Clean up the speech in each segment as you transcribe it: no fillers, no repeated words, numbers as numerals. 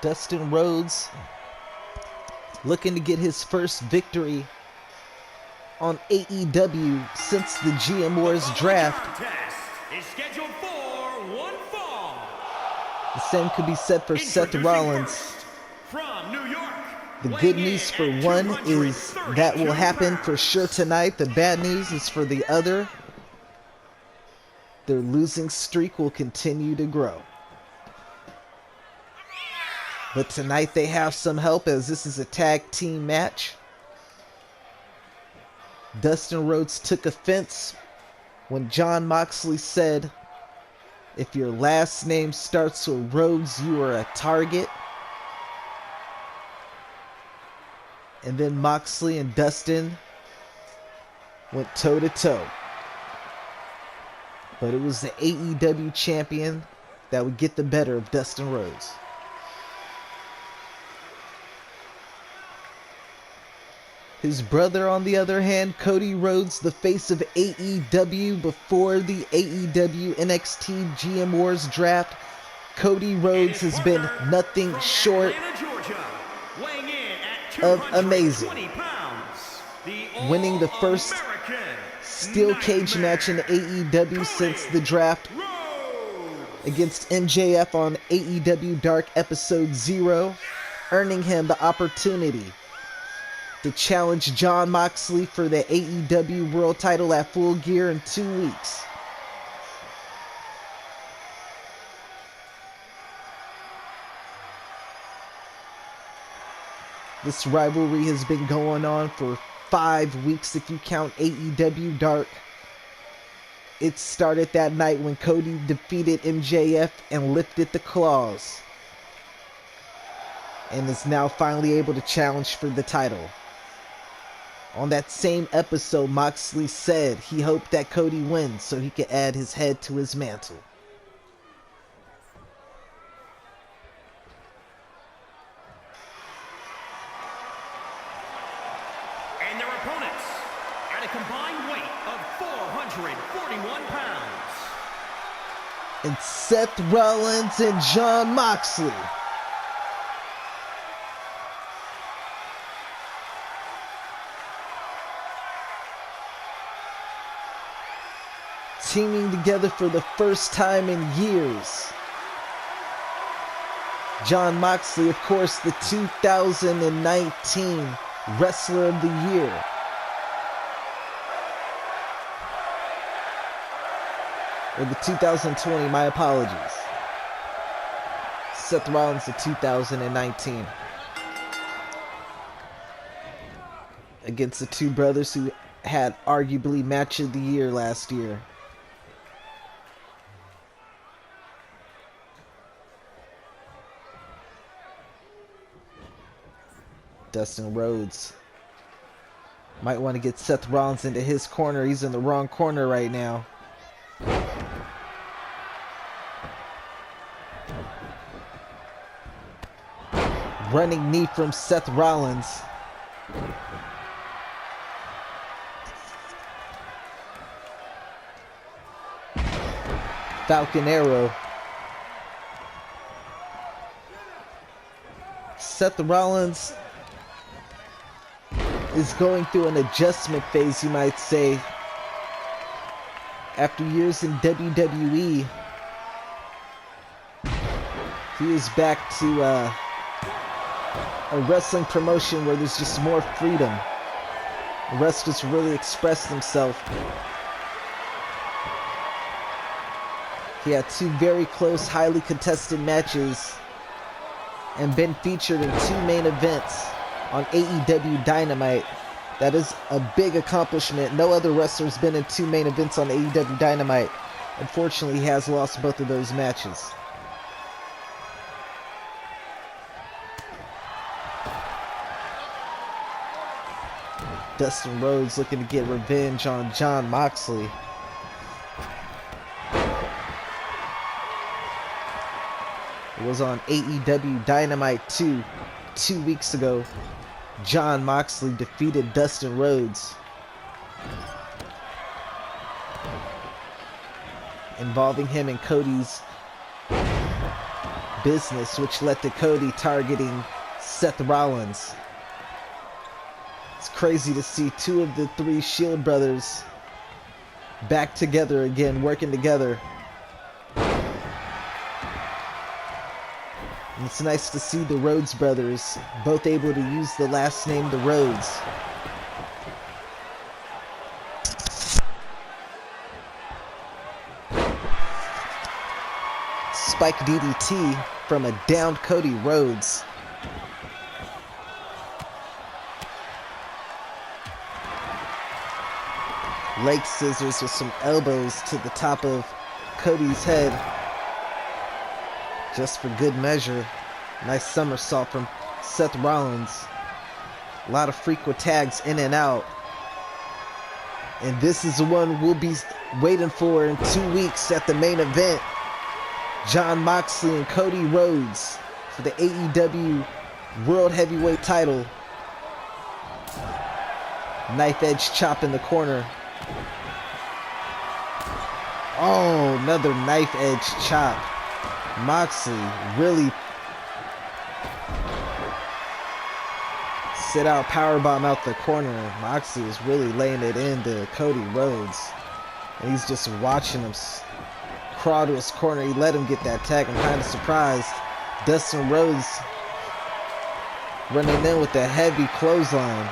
Dustin Rhodes looking to get his first victory on AEW since the GM Wars draft. Is scheduled for one fall. The same could be said for Seth Rollins. From New York, the good news for one is that will happen for sure tonight. The bad news is for the other. Their losing streak will continue to grow. But tonight they have some help, as this is a tag team match. Dustin Rhodes took offense when Jon Moxley said, "If your last name starts with Rhodes, you are a target." And then Moxley and Dustin went toe to toe. But it was the AEW champion that would get the better of Dustin Rhodes. His brother, on the other hand, Cody Rhodes, the face of AEW before the AEW NXT GM Wars draft. Cody Rhodes has been nothing short of amazing. Winning the first steel cage match in AEW since the draft against MJF on AEW Dark Episode 0, earning him the opportunity to challenge Jon Moxley for the AEW World title at Full Gear in 2 weeks. This rivalry has been going on for 5 weeks if you count AEW Dark. It started that night when Cody defeated MJF and lifted the claws, and is now finally able to challenge for the title. On that same episode, Moxley said he hoped that Cody wins so he could add his head to his mantle. And their opponents, at a combined weight of 441 pounds. And Seth Rollins and Jon Moxley. Teaming together for the first time in years. Jon Moxley, of course, the 2019 Wrestler of the Year. Or the 2020, my apologies. Seth Rollins, the 2019. Against the two brothers who had arguably match of the year last year. Dustin Rhodes might want to get Seth Rollins into his corner. He's in the wrong corner right now. Running knee from Seth Rollins. Falcon Arrow. Seth Rollins is going through an adjustment phase, you might say. After years in WWE, he is back to a wrestling promotion where there's just more freedom. The wrestlers really express themselves. He had 2 very close, highly contested matches and been featured in 2 main events on AEW Dynamite. That is a big accomplishment. No other wrestler's been in 2 main events on AEW Dynamite. Unfortunately, he has lost both of those matches. Dustin Rhodes looking to get revenge on Jon Moxley. It was on AEW Dynamite 2 weeks ago. Jon Moxley defeated Dustin Rhodes, involving him in Cody's business, which led to Cody targeting Seth Rollins. It's crazy to see two of the three Shield brothers back together again, working together. And it's nice to see the Rhodes brothers both able to use the last name, the Rhodes. Spike DDT from a downed Cody Rhodes. Leg scissors with some elbows to the top of Cody's head, just for good measure. Nice somersault from Seth Rollins. A lot of frequent tags in and out. And this is the one we'll be waiting for in 2 weeks at the main event. Jon Moxley and Cody Rhodes for the AEW World Heavyweight title. Knife edge chop in the corner. Oh, another knife edge chop. Moxley really sit out powerbomb out the corner. Moxley is really laying it into Cody Rhodes. And he's just watching him crawl to his corner. He let him get that tag. I'm kind of surprised. Dustin Rhodes running in with a heavy clothesline.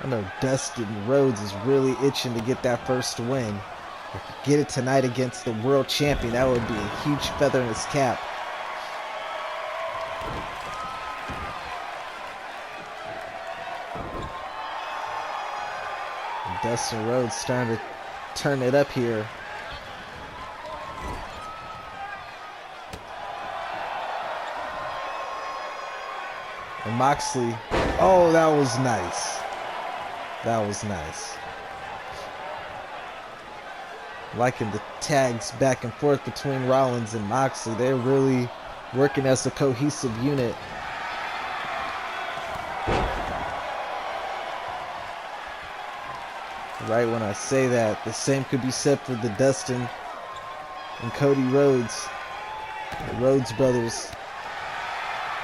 I know Dustin Rhodes is really itching to get that first win. If he get it tonight against the world champion, that would be a huge feather in his cap. And Dustin Rhodes starting to turn it up here. And Moxley, oh, that was nice. That was nice. Liking the tags back and forth between Rollins and Moxley. They're really working as a cohesive unit. Right when I say that, the same could be said for the Dustin and Cody Rhodes. The Rhodes brothers.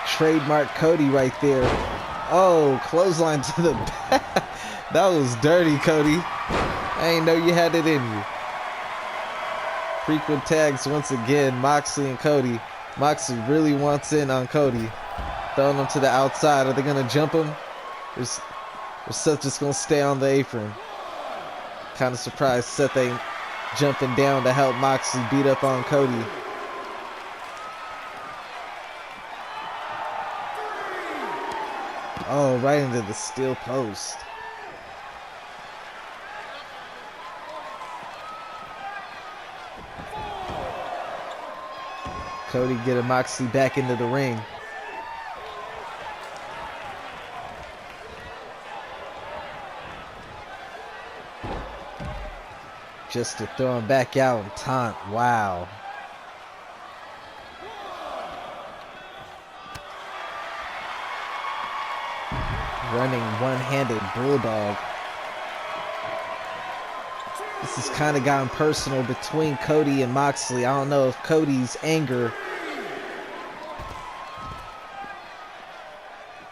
Trademark Cody right there. Oh, clothesline to the back. That was dirty, Cody. I ain't know you had it in you. Frequent tags once again, Moxley and Cody. Moxley really wants in on Cody. Throwing him to the outside. Are they going to jump him? Or Seth just going to stay on the apron? Kind of surprised Seth ain't jumping down to help Moxley beat up on Cody. Oh, right into the steel post. Cody getting Moxley back into the ring. Just to throw him back out and taunt. Wow. Running one-handed bulldog. This has kind of gotten personal between Cody and Moxley. I don't know if Cody's anger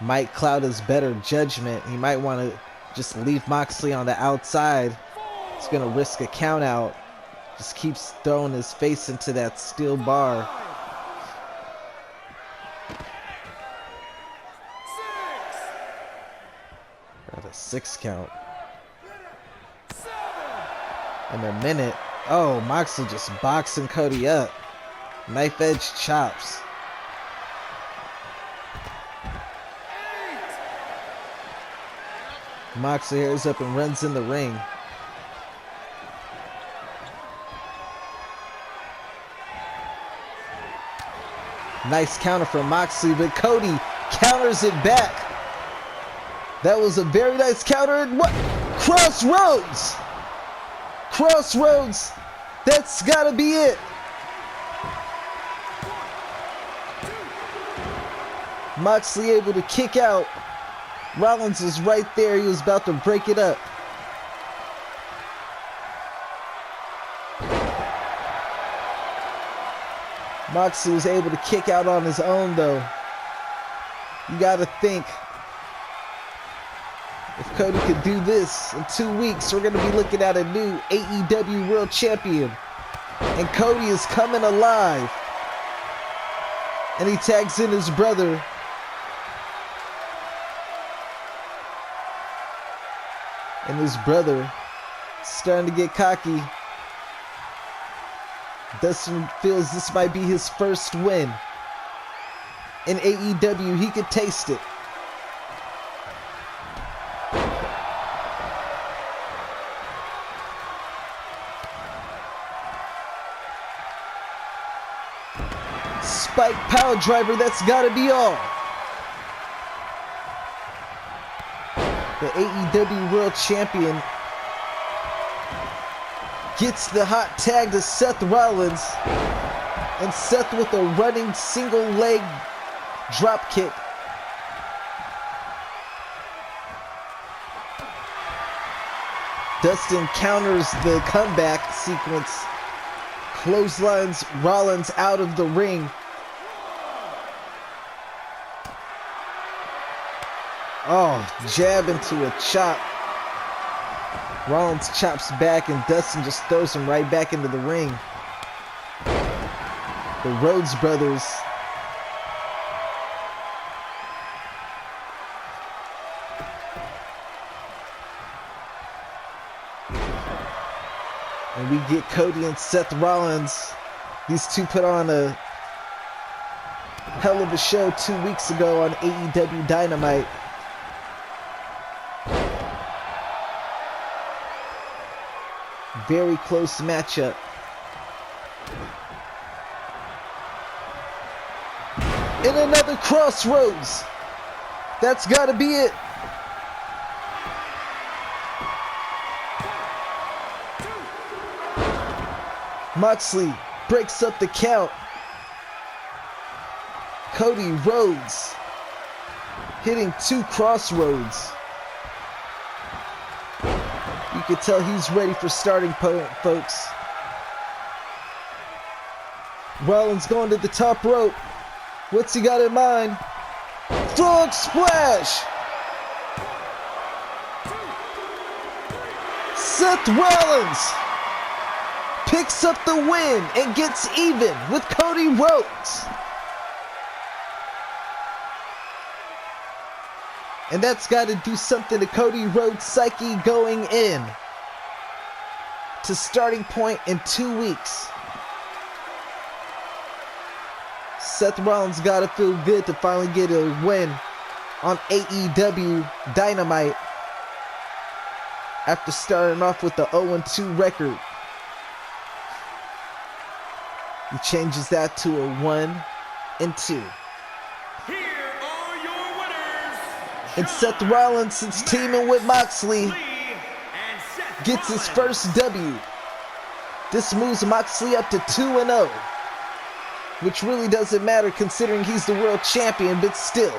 might cloud his better judgment. He might want to just leave Moxley on the outside. He's going to risk a count out. Just keeps throwing his face into that steel bar. Got a 6 count. In a minute. Oh, Moxley just boxing Cody up. Knife edge chops. Moxley hairs up and runs in the ring. Nice counter from Moxley, but Cody counters it back. That was a very nice counter. And what? Crossroads! Crossroads! That's gotta be it. Moxley able to kick out. Rollins was right there. He was about to break it up. Moxley was able to kick out on his own, though. You gotta think, if Cody could do this in 2 weeks, we're gonna be looking at a new AEW World Champion. And Cody is coming alive. And he tags in his brother. And his brother is starting to get cocky. Dustin feels this might be his first win in AEW. He could taste it. Spike power driver, that's gotta be all. The AEW World Champion gets the hot tag to Seth Rollins, and Seth with a running single leg drop kick. Dustin counters the comeback sequence, clotheslines Rollins out of the ring. Oh, jab into a chop. Rollins chops back and Dustin just throws him right back into the ring. The Rhodes brothers and we get Cody and Seth Rollins. These two put on a hell of a show 2 weeks ago on AEW Dynamite. Very close matchup. And another crossroads. That's gotta be it. Moxley breaks up the count. Cody Rhodes hitting 2 crossroads. You can tell he's ready for starting point, folks. Rollins going to the top rope. What's he got in mind? Frog splash! Seth Rollins picks up the win and gets even with Cody Rhodes. And that's got to do something to Cody Rhodes' psyche going in to starting point in 2 weeks. Seth Rollins got to feel good to finally get a win on AEW Dynamite after starting off with the 0-2 record. He changes that to a 1-2. And Seth Rollins, since teaming with Moxley, gets his first W. This moves Moxley up to 2-0, which really doesn't matter considering he's the world champion, but still.